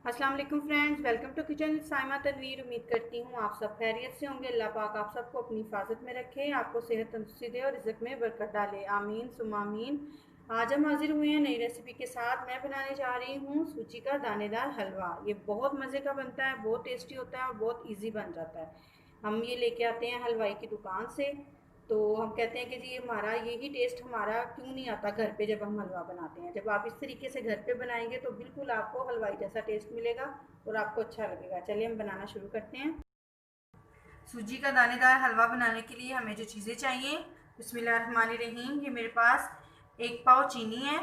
अस्सलाम वालेकुम friends, welcome to kitchen Saima Tanveer. उम्मीद करती हूँ आप सब खैरियत से होंगे। अल्लाह पाक आप सबको अपनी हिफाजत में रखे, आपको सेहत तंदुरुस्ती दे और रिज़्क में बरकत डाले, आमीन सुम्मा आमीन। आज हम हाजिर हुए हैं नई रेसिपी के साथ। मैं बनाने जा रही हूँ सूजी का दानेदार हलवा। ये बहुत मज़े का बनता है, बहुत टेस्टी होता है और बहुत ईजी बन जाता है। हम ये लेके आते हैं हलवाई की दुकान से। तो हम कहते हैं कि जी हमारा यही टेस्ट हमारा क्यों नहीं आता घर पे जब हम हलवा बनाते हैं। जब आप इस तरीके से घर पे बनाएंगे तो बिल्कुल आपको हलवाई जैसा टेस्ट मिलेगा और आपको अच्छा लगेगा। चलिए हम बनाना शुरू करते हैं। सूजी का दानेदार हलवा बनाने के लिए हमें जो चीज़ें चाहिए, बिस्मिल्लाहिर्रहमानिर्रहीम। ये मेरे पास 1 पाव चीनी है,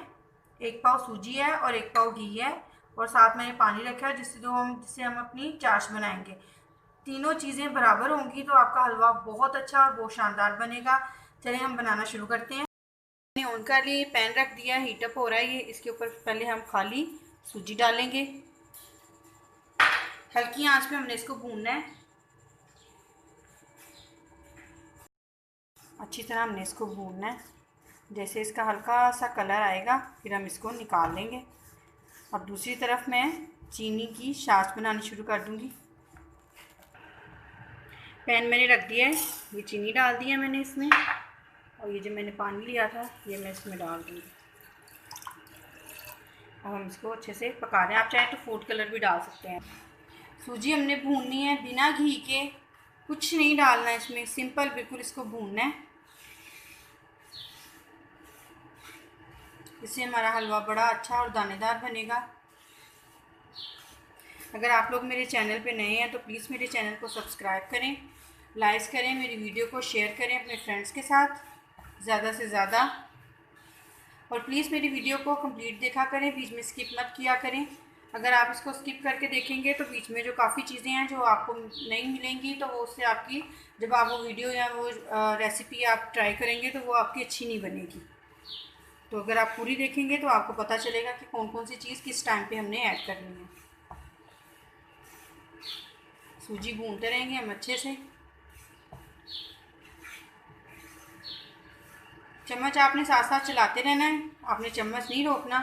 1 पाव सूजी है और 1 पाव घी है और साथ मैंने पानी रखा है जिससे हम अपनी चाश बनाएंगे। तीनों चीज़ें बराबर होंगी तो आपका हलवा बहुत अच्छा और बहुत शानदार बनेगा। चलिए हम बनाना शुरू करते हैं। मैंने ऑन कर लिए, पैन रख दिया, हीटअप हो रहा है ये। इसके ऊपर पहले हम खाली सूजी डालेंगे। हल्की आंच पे हमने इसको भूनना है। अच्छी तरह हमने इसको भूनना है। जैसे इसका हल्का सा कलर आएगा फिर हम इसको निकाल लेंगे। अब दूसरी तरफ मैं चीनी की छाछ बनानी शुरू कर दूंगी। पैन मैंने रख दिया है, ये चीनी डाल दी है मैंने इसमें और ये जो मैंने पानी लिया था ये मैं इसमें डाल दूँगी। अब हम इसको अच्छे से पका दें। आप चाहें तो फूड कलर भी डाल सकते हैं। सूजी हमने भूननी है बिना घी के, कुछ नहीं डालना है इसमें, सिंपल बिल्कुल इसको भूनना है। इससे हमारा हलवा बड़ा अच्छा और दानेदार बनेगा। अगर आप लोग मेरे चैनल पे नए हैं तो प्लीज़ मेरे चैनल को सब्सक्राइब करें, लाइक करें, मेरी वीडियो को शेयर करें अपने फ्रेंड्स के साथ ज़्यादा से ज़्यादा। और प्लीज़ मेरी वीडियो को कंप्लीट देखा करें, बीच में स्किप मत किया करें। अगर आप इसको स्किप करके देखेंगे तो बीच में जो काफ़ी चीज़ें हैं जो आपको नहीं मिलेंगी तो वो उससे आपकी, जब आप वो वीडियो या वो रेसिपी आप ट्राई करेंगे तो वो आपकी अच्छी नहीं बनेगी। तो अगर आप पूरी देखेंगे तो आपको पता चलेगा कि कौन कौन सी चीज़ किस टाइम पे हमने ऐड करनी है। सूजी भूनते रहेंगे हम अच्छे से। चम्मच आपने साथ साथ चलाते रहना है, आपने चम्मच नहीं रोकना,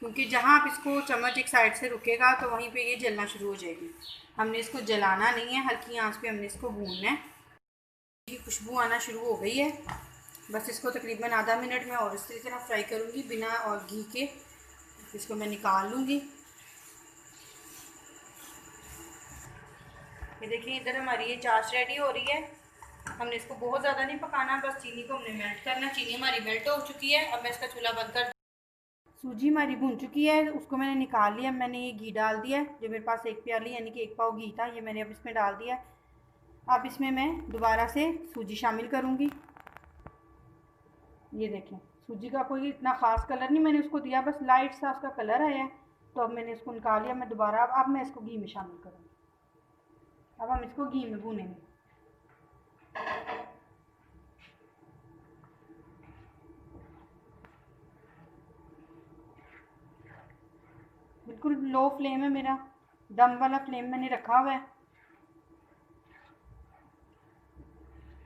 क्योंकि जहाँ आप इसको चम्मच एक साइड से रुकेगा तो वहीं पे ये जलना शुरू हो जाएगी। हमने इसको जलाना नहीं है, हल्की आंच पे हमने इसको भूनना है। ये खुशबू आना शुरू हो गई है। बस इसको तकरीबन आधा मिनट में और इस तरह फ्राई करूँगी बिना और घी के। इसको मैं निकाल लूँगी। ये देखिए इधर हमारी ये चाश रेडी हो रही है। हमने इसको बहुत ज़्यादा नहीं पकाना, बस चीनी को हमने मेल्ट करना। चीनी हमारी मेल्ट हो चुकी है। अब मैं इसका चूल्हा बंद कर। सूजी हमारी भून चुकी है, उसको मैंने निकाल लिया। मैंने ये घी डाल दिया है, जो मेरे पास 1 प्याली यानी कि 1 पाव घी था, ये मैंने अब इसमें डाल दिया है। अब इसमें मैं दोबारा से सूजी शामिल करूँगी। ये देखें सूजी का कोई इतना ख़ास कलर नहीं मैंने उसको दिया, बस लाइट सा उसका कलर आया है। तो अब मैंने इसको निकाल लिया। मैं दोबारा अब मैं इसको घी में शामिल करूँगी। अब हम इसको घी में भूनेंगे। बिल्कुल लो फ्लेम है मेरा, दम वाला फ्लेम मैंने रखा हुआ है।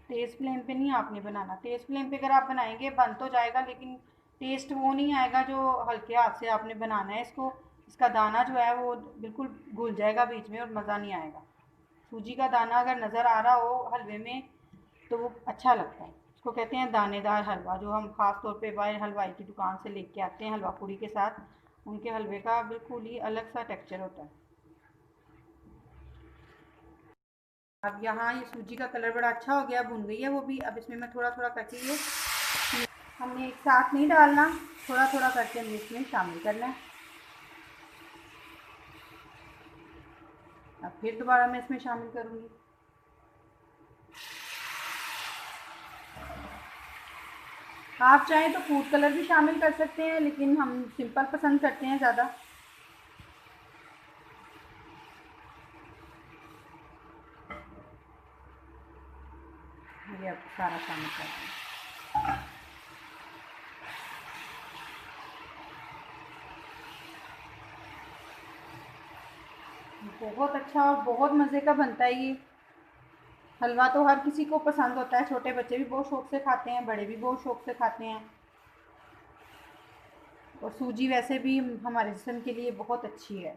तेज़ फ्लेम पे नहीं आपने बनाना। तेज़ फ्लेम पे अगर आप बनाएंगे बन तो जाएगा लेकिन टेस्ट वो नहीं आएगा जो हल्के हाथ से आपने बनाना है इसको। इसका दाना जो है वो बिल्कुल घुल जाएगा बीच में और मज़ा नहीं आएगा। सूजी का दाना अगर नज़र आ रहा हो हलवे में तो वो अच्छा लगता है। इसको कहते हैं दानेदार हलवा, जो हम ख़ास तौर पे बाहर हलवाई की दुकान से लेके आते हैं हलवा पूड़ी के साथ। उनके हलवे का बिल्कुल ही अलग सा टेक्सचर होता है। अब यहाँ ये सूजी का कलर बड़ा अच्छा हो गया, भुन गई है वो भी। अब इसमें मैं थोड़ा थोड़ा करके ये, हमने एक साथ नहीं डालना, थोड़ा थोड़ा करके हमने इसमें शामिल करना है। अब फिर दोबारा मैं इसमें शामिल करूँगी। आप चाहें तो फूड कलर भी शामिल कर सकते हैं लेकिन हम सिंपल पसंद करते हैं ज़्यादा। ये अब सारा शामिल कर दें। बहुत अच्छा और बहुत मज़े का बनता है ये हलवा। तो हर किसी को पसंद होता है, छोटे बच्चे भी बहुत शौक़ से खाते हैं, बड़े भी बहुत शौक़ से खाते हैं। और सूजी वैसे भी हमारे जिस्म के लिए बहुत अच्छी है।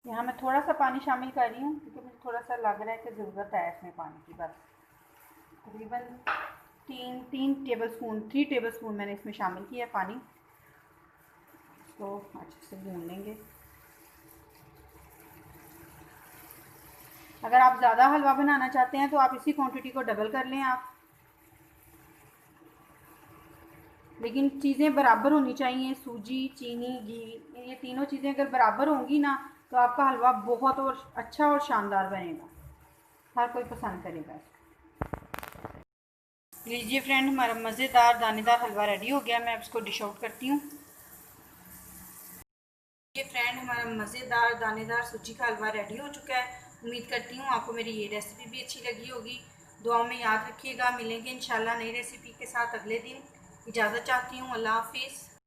यहाँ मैं थोड़ा सा पानी शामिल कर रही हूँ क्योंकि मुझे थोड़ा सा लग रहा है कि ज़रूरत है इसमें पानी की। बस तकरीबन थ्री टेबल स्पून मैंने इसमें शामिल किया पानी। इसको अच्छे से भून लेंगे। अगर आप ज़्यादा हलवा बनाना चाहते हैं तो आप इसी क्वांटिटी को डबल कर लें आप, लेकिन चीज़ें बराबर होनी चाहिए। सूजी, चीनी, घी, ये तीनों चीज़ें अगर बराबर होंगी ना तो आपका हलवा बहुत और अच्छा और शानदार बनेगा, हर कोई पसंद करेगा। लीजिए फ्रेंड, हमारा मज़ेदार दानेदार हलवा रेडी हो गया। मैं अब इसको डिश आउट करती हूँ। ये फ्रेंड, हमारा मज़ेदार दानेदार सूजी का हलवा रेडी हो चुका है। उम्मीद करती हूँ आपको मेरी ये रेसिपी भी अच्छी लगी होगी। दुआओं में याद रखिएगा। मिलेंगे इंशाल्लाह नई रेसिपी के साथ अगले दिन। इजाज़त चाहती हूँ। अल्लाह हाफिज़।